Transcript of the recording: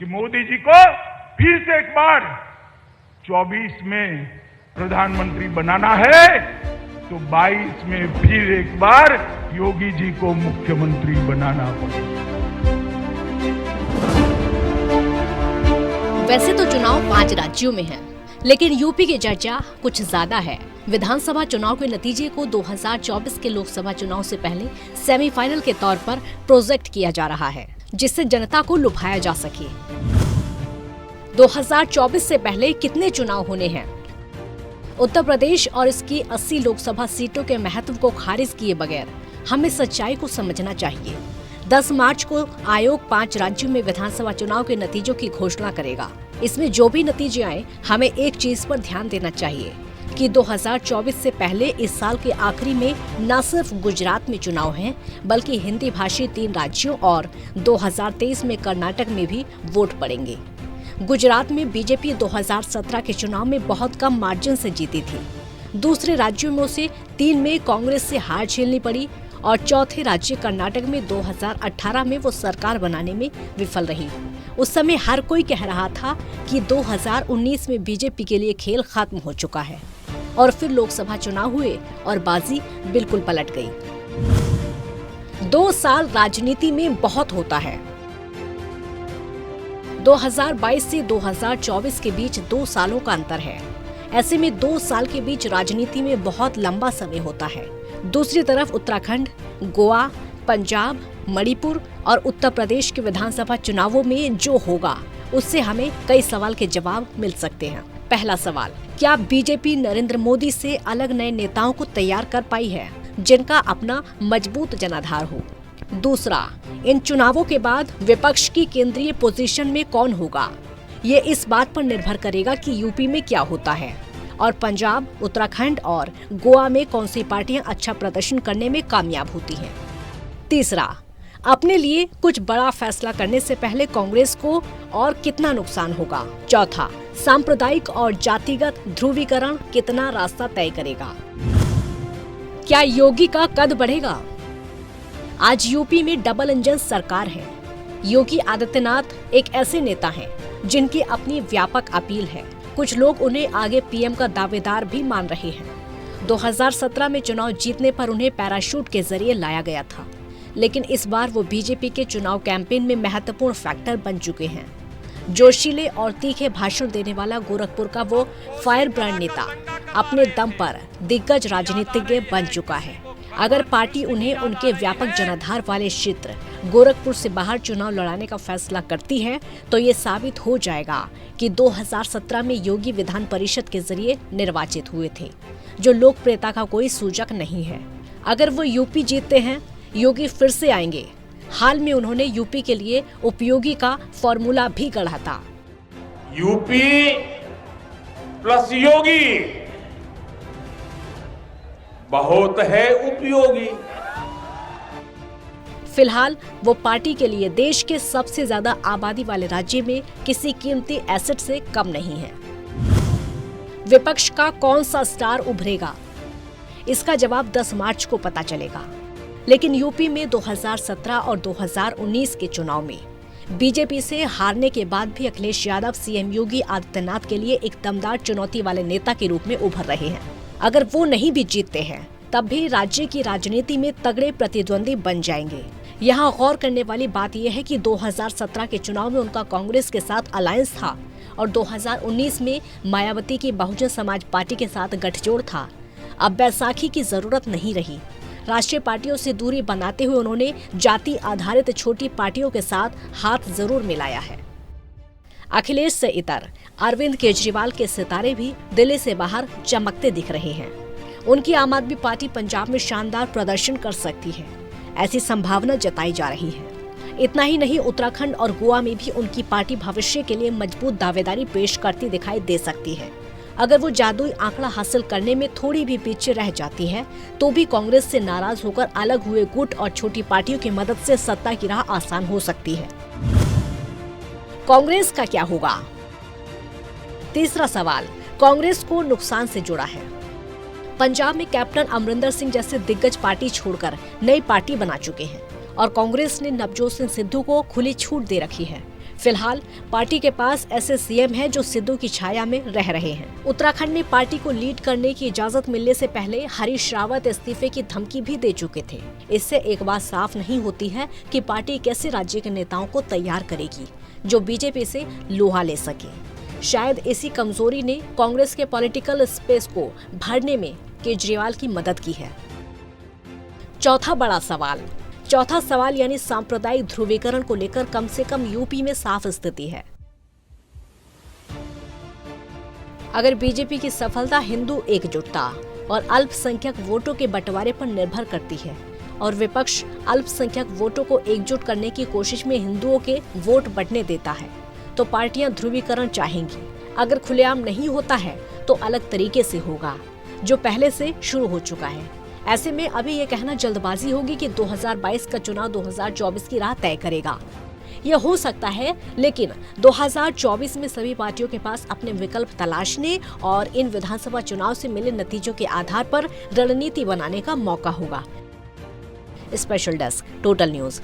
कि मोदी जी को फिर से एक बार 24 में प्रधानमंत्री बनाना है तो 22 में फिर एक बार योगी जी को मुख्यमंत्री बनाना पड़ेगा। वैसे तो चुनाव 5 राज्यों में है, लेकिन यूपी की चर्चा कुछ ज्यादा है। विधानसभा चुनाव के नतीजे को 2024 के लोकसभा चुनाव से पहले सेमीफाइनल के तौर पर प्रोजेक्ट किया जा रहा है, जिससे जनता को लुभाया जा सके। 2024 से पहले कितने चुनाव होने हैं? उत्तर प्रदेश और इसकी 80 लोकसभा सीटों के महत्व को खारिज किए बगैर हमें सच्चाई को समझना चाहिए। 10 मार्च को आयोग 5 राज्यों में विधानसभा चुनाव के नतीजों की घोषणा करेगा। इसमें जो भी नतीजे आए, हमें एक चीज पर ध्यान देना चाहिए कि 2024 से पहले इस साल के आखिरी में न सिर्फ गुजरात में चुनाव हैं, बल्कि हिंदी भाषी 3 राज्यों और 2023 में कर्नाटक में भी वोट पड़ेंगे। गुजरात में बीजेपी 2017 के चुनाव में बहुत कम मार्जिन से जीती थी। दूसरे राज्यों में उसे 3 में कांग्रेस से हार झेलनी पड़ी और चौथे राज्य कर्नाटक में 2018 में वो सरकार बनाने में विफल रही। उस समय हर कोई कह रहा था कि 2019 में बीजेपी के लिए खेल खत्म हो चुका है, और फिर लोकसभा चुनाव हुए और बाजी बिल्कुल पलट गई। 2 साल राजनीति में बहुत होता है। 2022 से 2024 के बीच 2 सालों का अंतर है। ऐसे में 2 साल के बीच राजनीति में बहुत लंबा समय होता है। दूसरी तरफ उत्तराखंड, गोवा, पंजाब, मणिपुर और उत्तर प्रदेश के विधानसभा चुनावों में जो होगा, उससे हमें कई सवाल के जवाब मिल सकते हैं। पहला सवाल, क्या बीजेपी नरेंद्र मोदी से अलग नए नेताओं को तैयार कर पाई है, जिनका अपना मजबूत जनाधार हो? दूसरा, इन चुनावों के बाद विपक्ष की केंद्रीय पोजीशन में कौन होगा? ये इस बात पर निर्भर करेगा कि यूपी में क्या होता है और पंजाब, उत्तराखंड और गोवा में कौन सी पार्टियां अच्छा प्रदर्शन करने में कामयाब होती हैं। तीसरा, अपने लिए कुछ बड़ा फैसला करने से पहले कांग्रेस को और कितना नुकसान होगा? चौथा, सांप्रदायिक और जातिगत ध्रुवीकरण कितना रास्ता तय करेगा? क्या योगी का कद बढ़ेगा? आज यूपी में डबल इंजन सरकार है। योगी आदित्यनाथ एक ऐसे नेता हैं जिनकी अपनी व्यापक अपील है। कुछ लोग उन्हें आगे पीएम का दावेदार भी मान रहे हैं। 2017 में चुनाव जीतने पर उन्हें पैराशूट के जरिए लाया गया था, लेकिन इस बार वो बीजेपी के चुनाव कैंपेन में महत्वपूर्ण फैक्टर बन चुके हैं। जोशीले और तीखे भाषण देने वाला गोरखपुर का वो फायर ब्रांड नेता अपने दम पर दिग्गज राजनीतिज्ञ बन चुका है। अगर पार्टी उन्हें उनके व्यापक जनाधार वाले क्षेत्र गोरखपुर से बाहर चुनाव लड़ाने का फैसला करती है, तो ये साबित हो जाएगा कि 2017 में योगी विधान परिषद के जरिए निर्वाचित हुए थे, जो लोकप्रियता का कोई सूचक नहीं है। अगर वो यूपी जीतते हैं, योगी फिर से आएंगे। हाल में उन्होंने यूपी के लिए उपयोगी का फॉर्मूला भी गढ़ा था। यूपी प्लस योगी बहुत है उपयोगी। फिलहाल वो पार्टी के लिए देश के सबसे ज्यादा आबादी वाले राज्य में किसी कीमती एसेट से कम नहीं है। विपक्ष का कौन सा स्टार उभरेगा? इसका जवाब 10 मार्च को पता चलेगा। लेकिन यूपी में 2017 और 2019 के चुनाव में बीजेपी से हारने के बाद भी अखिलेश यादव सीएम योगी आदित्यनाथ के लिए एक दमदार चुनौती वाले नेता के रूप में उभर रहे हैं। अगर वो नहीं भी जीतते हैं, तब भी राज्य की राजनीति में तगड़े प्रतिद्वंदी बन जाएंगे। यहाँ गौर करने वाली बात यह है कि 2017 के चुनाव में उनका कांग्रेस के साथ अलायंस था और 2019 में मायावती की बहुजन समाज पार्टी के साथ गठजोड़ था। अब बैसाखी की जरूरत नहीं रही। राष्ट्रीय पार्टियों से दूरी बनाते हुए उन्होंने जाति आधारित छोटी पार्टियों के साथ हाथ जरूर मिलाया है। अखिलेश से इतर अरविंद केजरीवाल के सितारे भी दिल्ली से बाहर चमकते दिख रहे हैं। उनकी आम आदमी पार्टी पंजाब में शानदार प्रदर्शन कर सकती है, ऐसी संभावना जताई जा रही है। इतना ही नहीं, उत्तराखंड और गोवा में भी उनकी पार्टी भविष्य के लिए मजबूत दावेदारी पेश करती दिखाई दे सकती है। अगर वो जादुई आंकड़ा हासिल करने में थोड़ी भी पीछे रह जाती है, तो भी कांग्रेस से नाराज होकर अलग हुए गुट और छोटी पार्टियों की मदद से सत्ता की राह आसान हो सकती है। कांग्रेस का क्या होगा? तीसरा सवाल कांग्रेस को नुकसान से जुड़ा है। पंजाब में कैप्टन अमरिंदर सिंह जैसे दिग्गज पार्टी छोड़कर नई पार्टी बना चुके हैं और कांग्रेस ने नवजोत सिंह सिद्धू को खुली छूट दे रखी है। फिलहाल पार्टी के पास ऐसे सीएम हैं जो सिद्धू की छाया में रह रहे हैं। उत्तराखंड में पार्टी को लीड करने की इजाजत मिलने से पहले हरीश रावत इस्तीफे की धमकी भी दे चुके थे। इससे एक बात साफ नहीं होती है कि पार्टी कैसे राज्य के नेताओं को तैयार करेगी जो बीजेपी से लोहा ले सके। शायद इसी कमजोरी ने कांग्रेस के पॉलिटिकल स्पेस को भरने में केजरीवाल की मदद की है। चौथा बड़ा सवाल यानी सांप्रदायिक ध्रुवीकरण को लेकर कम से कम यूपी में साफ स्थिति है। अगर बीजेपी की सफलता हिंदू एकजुटता और अल्पसंख्यक वोटों के बंटवारे पर निर्भर करती है और विपक्ष अल्पसंख्यक वोटों को एकजुट करने की कोशिश में हिंदुओं के वोट बंटने देता है, तो पार्टियां ध्रुवीकरण चाहेंगी। अगर खुलेआम नहीं होता है तो अलग तरीके से होगा, जो पहले से शुरू हो चुका है। ऐसे में अभी ये कहना जल्दबाजी होगी कि 2022 का चुनाव 2024 की राह तय करेगा। यह हो सकता है, लेकिन 2024 में सभी पार्टियों के पास अपने विकल्प तलाशने और इन विधानसभा चुनाव से मिले नतीजों के आधार पर रणनीति बनाने का मौका होगा। Special desk, total news.